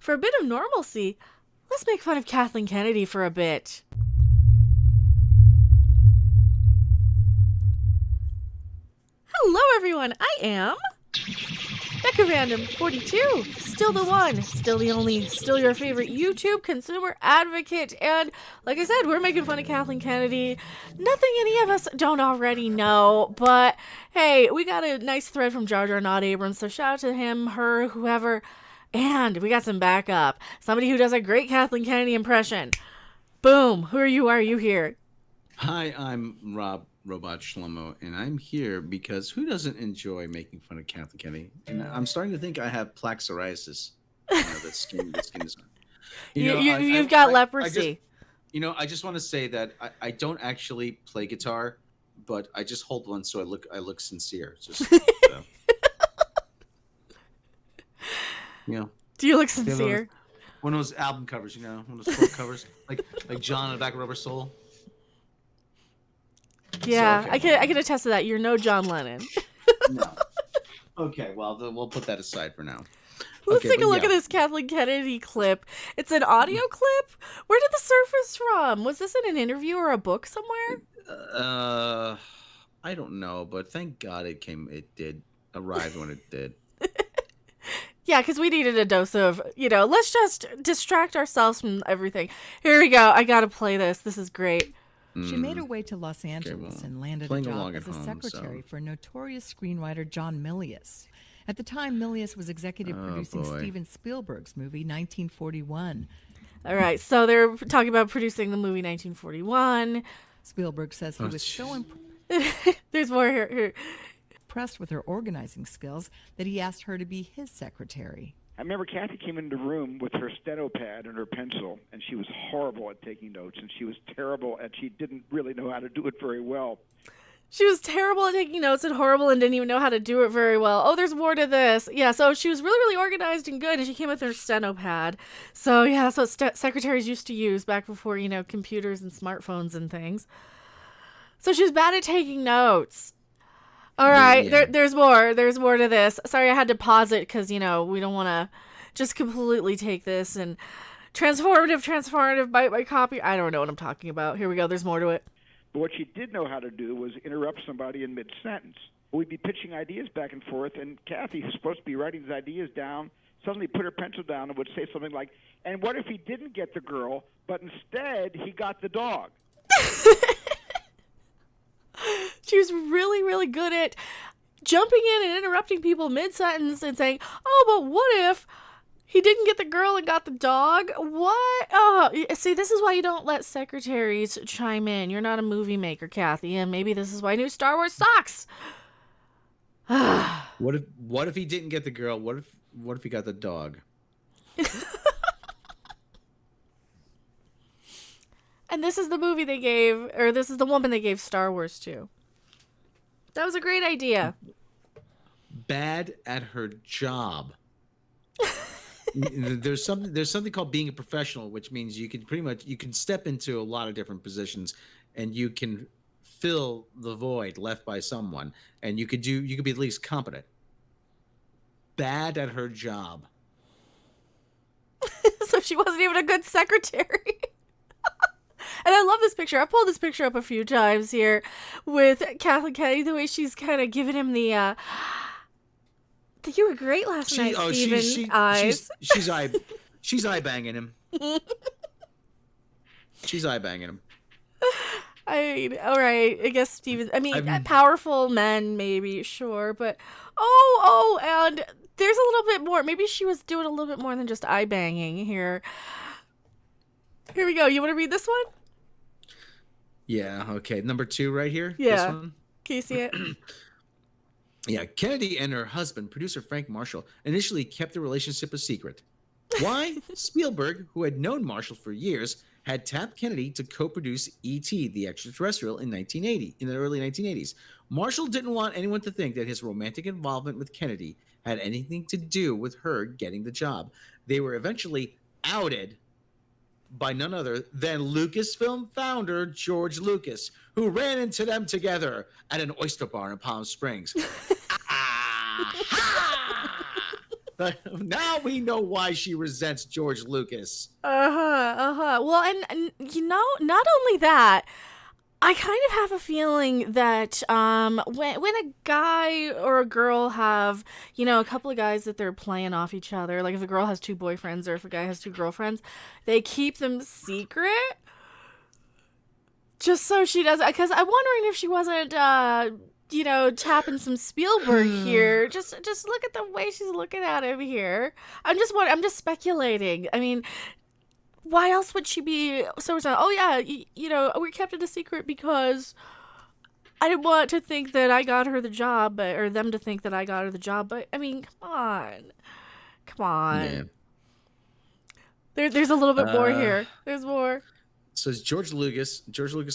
for a bit of normalcy, let's make fun of Kathleen Kennedy for a bit. Hello, everyone. I am Becca Random 42. Still the one, still the only, still your favorite YouTube consumer advocate. And like I said, we're making fun of Kathleen Kennedy. Nothing any of us don't already know. But hey, we got a nice thread from Jar Jar Not Abrams. So shout out to him, her, whoever. And we got some backup. Somebody who does a great Kathleen Kennedy impression. Boom. Who are you here? Hi, I'm Rob Robot Shlomo, and I'm here because who doesn't enjoy making fun of Kathleen Kennedy? And I'm starting to think I have plaque psoriasis. The skin is. You've got leprosy. I just want to say that I don't actually play guitar, but I just hold one so I look sincere. Just Do you look sincere? One of those album covers, one of those folk covers, like John on the back of Rubber Soul. Yeah, so, okay. I can attest to that. You're no John Lennon. No. Okay, well, we'll put that aside for now. Let's take a look at this Kathleen Kennedy clip. It's an audio clip. Where did this surface from? Was this in an interview or a book somewhere? I don't know, but thank God it did arrive when it did. Yeah, because we needed a dose of, let's just distract ourselves from everything. Here we go. I got to play this. This is great. She made her way to Los Angeles and landed a job as a secretary for notorious screenwriter John Milius. At the time, Milius was executive producing Steven Spielberg's movie 1941. All right, so they're talking about producing the movie 1941. Spielberg says he was so There's more here. Impressed with her organizing skills that he asked her to be his secretary. I remember Kathy came into the room with her steno pad and her pencil, and she was horrible at taking notes, and she was terrible, and she didn't really know how to do it very well. She was terrible at taking notes and horrible and didn't even know how to do it very well. Oh, there's more to this. Yeah, so she was really, really organized and good, and she came with her steno pad. So, yeah, that's what secretaries used to use back before, computers and smartphones and things. So she was bad at taking notes. All right, yeah. There's more. There's more to this. Sorry, I had to pause it because, we don't want to just completely take this and transformative, bite my copy. I don't know what I'm talking about. Here we go. There's more to it. But what she did know how to do was interrupt somebody in mid-sentence. We'd be pitching ideas back and forth, and Kathy, who's supposed to be writing these ideas down, suddenly put her pencil down and would say something like, and what if he didn't get the girl, but instead he got the dog? She was really, really good at jumping in and interrupting people mid-sentence and saying, oh, but what if he didn't get the girl and got the dog? What? Oh, see, this is why you don't let secretaries chime in. You're not a movie maker, Kathy, and maybe this is why new Star Wars sucks. What if he didn't get the girl? What if he got the dog? And this is the movie they gave, or this is the woman they gave Star Wars to. That was a great idea. Bad at her job. There's something called being a professional, which means you can step into a lot of different positions, and you can fill the void left by someone, and you could be at least competent. Bad at her job. So she wasn't even a good secretary. And I love this picture. I pulled this picture up a few times here with Kathleen Kennedy, the way she's kind of giving him the you were great last night, Steven eyes. She's eye banging him. She's eye banging him. I mean, all right. I guess Steven. Powerful men, maybe, sure, but and there's a little bit more. Maybe she was doing a little bit more than just eye banging here. Here we go. You want to read this one? Yeah, okay. Number 2 right here? Yeah. This one? Can you see it? Yeah, Kennedy and her husband, producer Frank Marshall, initially kept the relationship a secret. Why? Spielberg, who had known Marshall for years, had tapped Kennedy to co-produce E.T., the Extraterrestrial, in the early 1980s. Marshall didn't want anyone to think that his romantic involvement with Kennedy had anything to do with her getting the job. They were eventually outed by none other than Lucasfilm founder George Lucas, who ran into them together at an oyster bar in Palm Springs. Now we know why she resents George Lucas. Well, and not only that, I kind of have a feeling that when a guy or a girl have, a couple of guys that they're playing off each other, like if a girl has 2 boyfriends or if a guy has 2 girlfriends, they keep them secret. Just so she doesn't, because I'm wondering if she wasn't, tapping some Spielberg here. Just look at the way she's looking at him here. I'm just speculating. I mean, why else would she be so? Oh yeah, we kept it a secret because I didn't want to think that I got her the job, or them to think that I got her the job. But I mean, come on. Yeah. There's a little bit more here. There's more. So George Lucas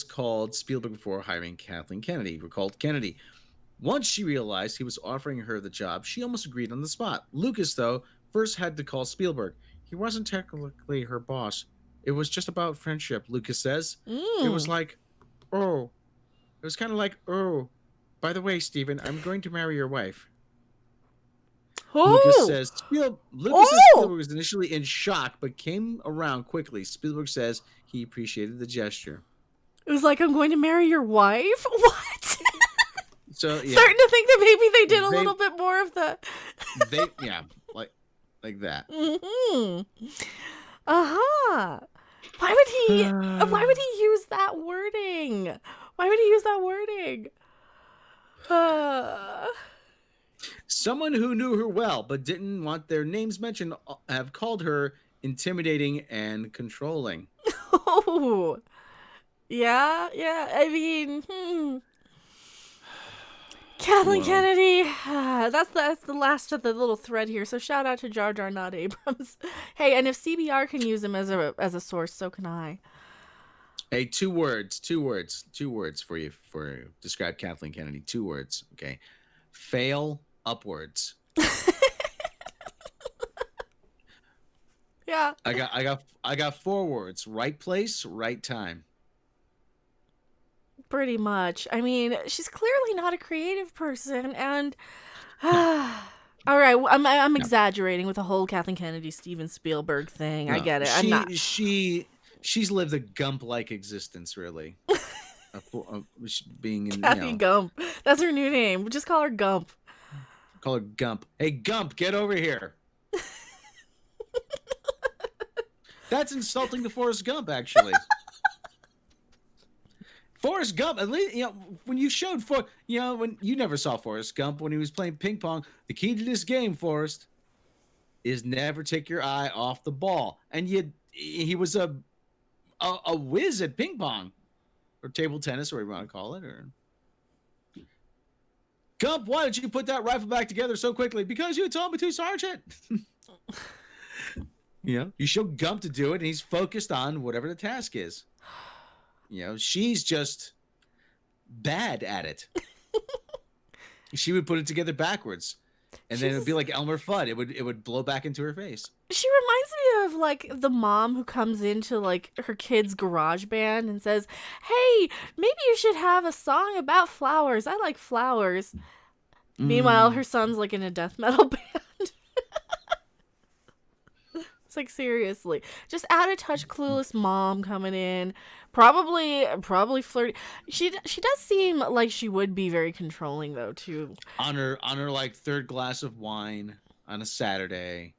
called Spielberg before hiring Kathleen Kennedy. Recalled Kennedy. Once she realized he was offering her the job, she almost agreed on the spot. Lucas, though, first had to call Spielberg. He wasn't technically her boss. It was just about friendship, Lucas says. It was like, it was kind of like, by the way, Stephen, I'm going to marry your wife. Lucas says Spielberg was initially in shock, but came around quickly. Spielberg says he appreciated the gesture. It was like, I'm going to marry your wife? What? So yeah. Starting to think that maybe they did a little bit more of the... like that. Mm-hmm. Uh-huh. Why would he use that wording? Someone who knew her well but didn't want their names mentioned have called her intimidating and controlling. Oh. Yeah. I mean, Kathleen Kennedy. That's the last of the little thread here. So shout out to Jar Jar, not Abrams. Hey, and if CBR can use him as a source, so can I. Hey, two words for you describe Kathleen Kennedy. 2 words, okay? Fail upwards. Yeah. I got 4 words. Right place, right time. Pretty much. I mean, she's clearly not a creative person, and all right, I'm exaggerating with the whole Kathleen Kennedy, Steven Spielberg thing. No, I get it. She's lived a Gump-like existence, really. Being in Kathy Gump. That's her new name. Just call her Gump. Call her Gump. Hey, Gump, get over here. That's insulting to Forrest Gump, actually. Forrest Gump, at least, when you showed when you never saw Forrest Gump when he was playing ping pong, the key to this game, Forrest, is never take your eye off the ball. And he was a whiz at ping pong or table tennis, or whatever you want to call it. Or Gump, why did you put that rifle back together so quickly? Because you told me to, Sergeant. You show Gump to do it, and he's focused on whatever the task is. She's just bad at it. She would put it together backwards, and then it would be like Elmer Fudd. It would blow back into her face. She reminds me of like the mom who comes into like her kid's garage band and says, "Hey, maybe you should have a song about flowers. I like flowers." Meanwhile, her son's like in a death metal band. It's like, seriously, just out of touch, clueless mom coming in, probably flirty. She does seem like she would be very controlling though too. On her like 3rd glass of wine on a Saturday,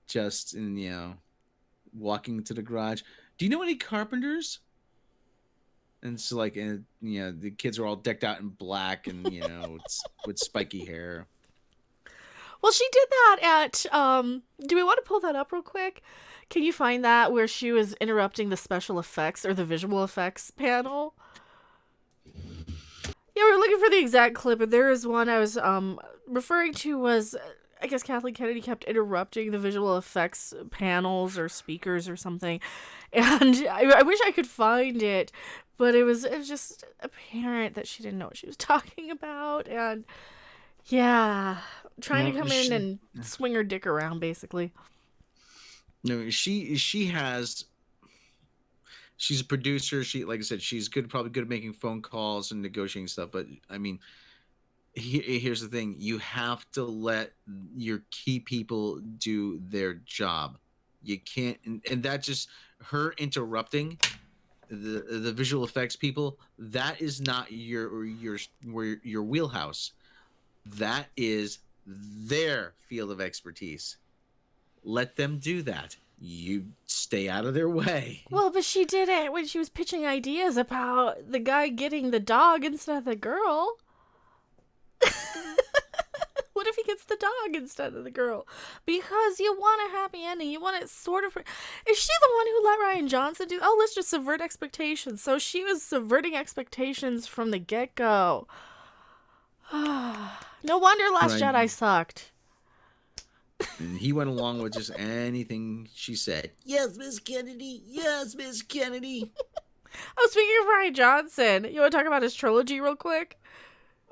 just walking to the garage. Do you know any carpenters? And so like, the kids are all decked out in black and with spiky hair. Well, she did that at, do we want to pull that up real quick? Can you find that where she was interrupting the special effects or the visual effects panel? Yeah, we're looking for the exact clip, and there is one I was referring to was, I guess Kathleen Kennedy kept interrupting the visual effects panels or speakers or something, and I wish I could find it, but it was just apparent that she didn't know what she was talking about, and yeah, trying to come in and swing her dick around, basically. No, she's a producer. She, like I said, she's probably good at making phone calls and negotiating stuff. But I mean, here's the thing: you have to let your key people do their job. You can't, and that just her interrupting the visual effects people. That is not your wheelhouse. That is their field of expertise. Let them do that. You stay out of their way. Well, but she did it when she was pitching ideas about the guy getting the dog instead of the girl. What if he gets the dog instead of the girl? Because you want a happy ending. You want it sort of... Is she the one who let Rian Johnson do... Oh, let's just subvert expectations. So she was subverting expectations from the get-go. No wonder Last Jedi sucked. And he went along with just anything she said. Yes, Miss Kennedy. Yes, Miss Kennedy. Oh, speaking of Rian Johnson, you want to talk about his trilogy real quick?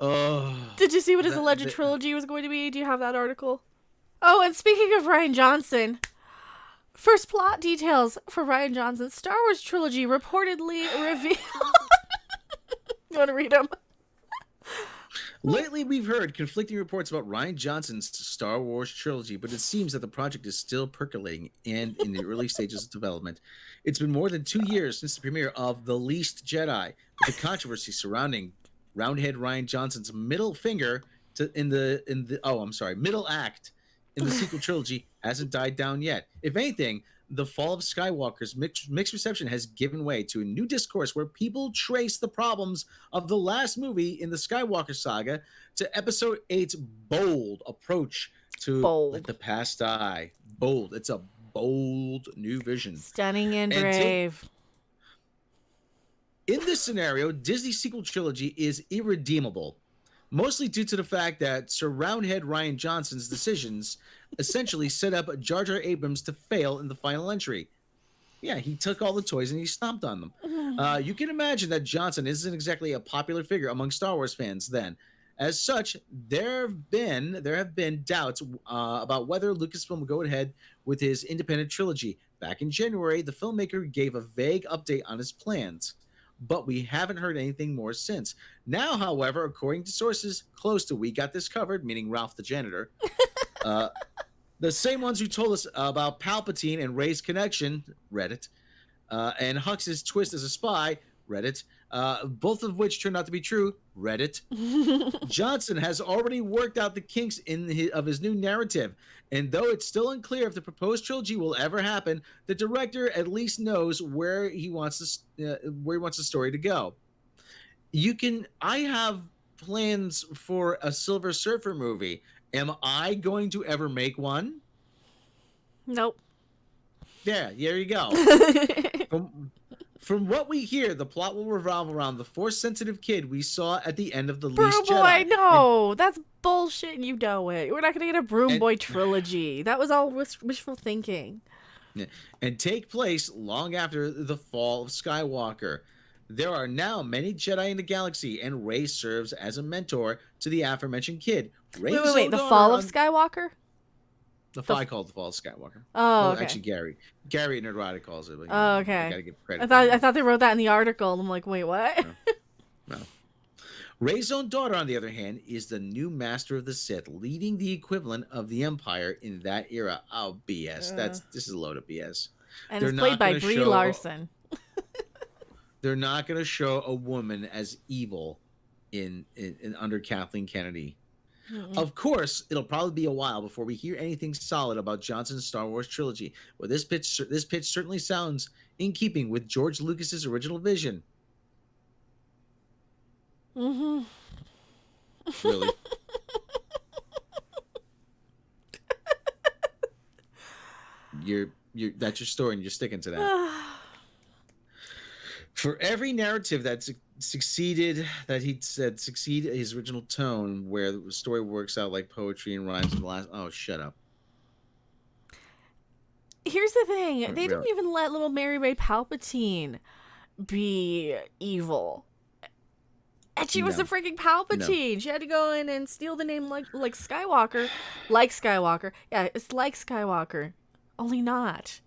Oh. Did you see what his alleged trilogy was going to be? Do you have that article? Oh, and speaking of Rian Johnson, first plot details for Rian Johnson's Star Wars trilogy reportedly revealed. You want to read them? Lately, we've heard conflicting reports about Rian Johnson's Star Wars trilogy, but it seems that the project is still percolating and in the early stages of development. It's been more than 2 years since the premiere of The Least Jedi, but the controversy surrounding Roundhead Rian Johnson's middle act in the sequel trilogy hasn't died down yet. If anything, The Fall of Skywalker's mixed reception has given way to a new discourse where people trace the problems of the last movie in the Skywalker saga to Episode 8's bold approach to let the past die. Bold. It's a bold new vision. Stunning and brave. In this scenario, Disney's sequel trilogy is irredeemable, mostly due to the fact that Sir Roundhead Rian Johnson's decisions essentially set up Jar Jar Abrams to fail in the final entry. Yeah, he took all the toys and he stomped on them. You can imagine that Johnson isn't exactly a popular figure among Star Wars fans then. As such, there have been doubts about whether Lucasfilm will go ahead with his independent trilogy. Back in January, the filmmaker gave a vague update on his plans, but we haven't heard anything more since. Now, however, according to sources close to We Got This Covered, meaning Ralph the janitor, the same ones who told us about Palpatine and Rey's connection, Reddit, and Hux's twist as a spy, Reddit, both of which turned out to be true, Reddit. Johnson has already worked out the kinks of his new narrative, and though it's still unclear if the proposed trilogy will ever happen, the director at least knows where he wants the story to go. I have plans for a Silver Surfer movie. Am I going to ever make one? Nope. Yeah, there you go. From what we hear, the plot will revolve around the Force-sensitive kid we saw at the end of The Least Jedi. Broom Boy, no! That's bullshit and you know it. We're not going to get a Broom Boy trilogy. That was all wishful thinking. And take place long after the fall of Skywalker. There are now many Jedi in the galaxy, and Rey serves as a mentor to the aforementioned kid. Wait, the fall of Skywalker? I call it the Fall of Skywalker. Oh, okay. Actually, Gary Nerdrata calls it. But, okay. Gotta give credit. I thought they wrote that in the article. I'm like, wait, what? No. Rey's own daughter, on the other hand, is the new master of the Sith, leading the equivalent of the Empire in that era. Oh, BS. This is a load of BS. And it's played by Brie Larson. They're not going to show a woman as evil in under Kathleen Kennedy. Mm-mm. Of course, it'll probably be a while before we hear anything solid about Johnson's Star Wars trilogy. But this pitch certainly sounds in keeping with George Lucas's original vision. Mm-hmm. Really? That's your story, and you're sticking to that. For every narrative that succeeded his original tone, where the story works out like poetry and rhymes in the last. Oh, shut up. Here's the thing: they didn't even let little Mary Ray Palpatine be evil, and she was a freaking Palpatine. No. She had to go in and steal the name like Skywalker, like Skywalker. Yeah, it's like Skywalker, only not.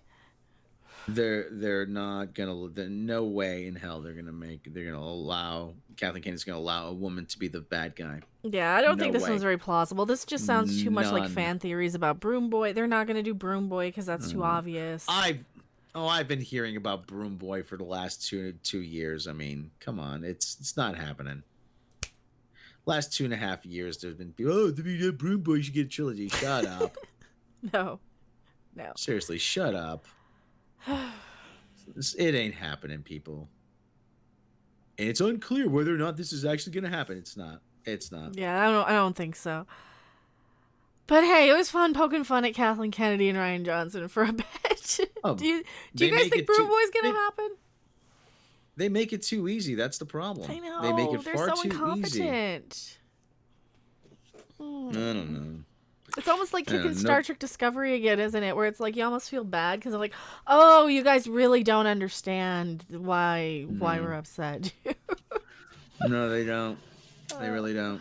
They're not gonna. No way in hell they're gonna allow Kathleen Kennedy's gonna allow a woman to be the bad guy. Yeah, I don't No think this way. one's very plausible. This just sounds too much like None. fan theories about Broom Boy. They're not gonna do Broom Boy because that's too obvious. I've been hearing about Broom Boy for the last two years. I mean, come on, it's not happening. Last 2.5 years, there's been people, the Broom Boy should get a trilogy. Shut up. No. Seriously, shut up. It ain't happening, people. And it's unclear whether or not this is actually going to happen. It's not. Yeah, I don't think so. But hey, it was fun poking fun at Kathleen Kennedy and Rian Johnson for a bit. Do you guys think Broom Boy's going to happen? They make it too easy. That's the problem. I know. They make it They're far so too incompetent. easy. I don't know. It's almost like kicking Star Trek Discovery again, isn't it? Where it's like you almost feel bad because I'm like, oh, you guys really don't understand why we're upset. No, they don't. They really don't.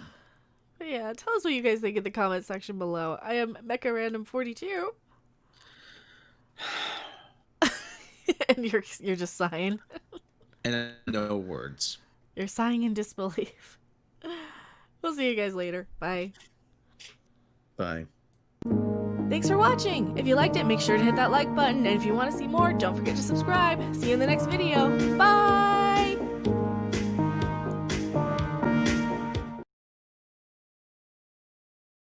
But yeah, tell us what you guys think in the comment section below. I am Mecha Random 42, and you're just sighing. And no words. You're sighing in disbelief. We'll see you guys later. Bye. Bye. Thanks for watching. If you liked it, make sure to hit that like button. And if you want to see more, don't forget to subscribe. See you in the next video. Bye.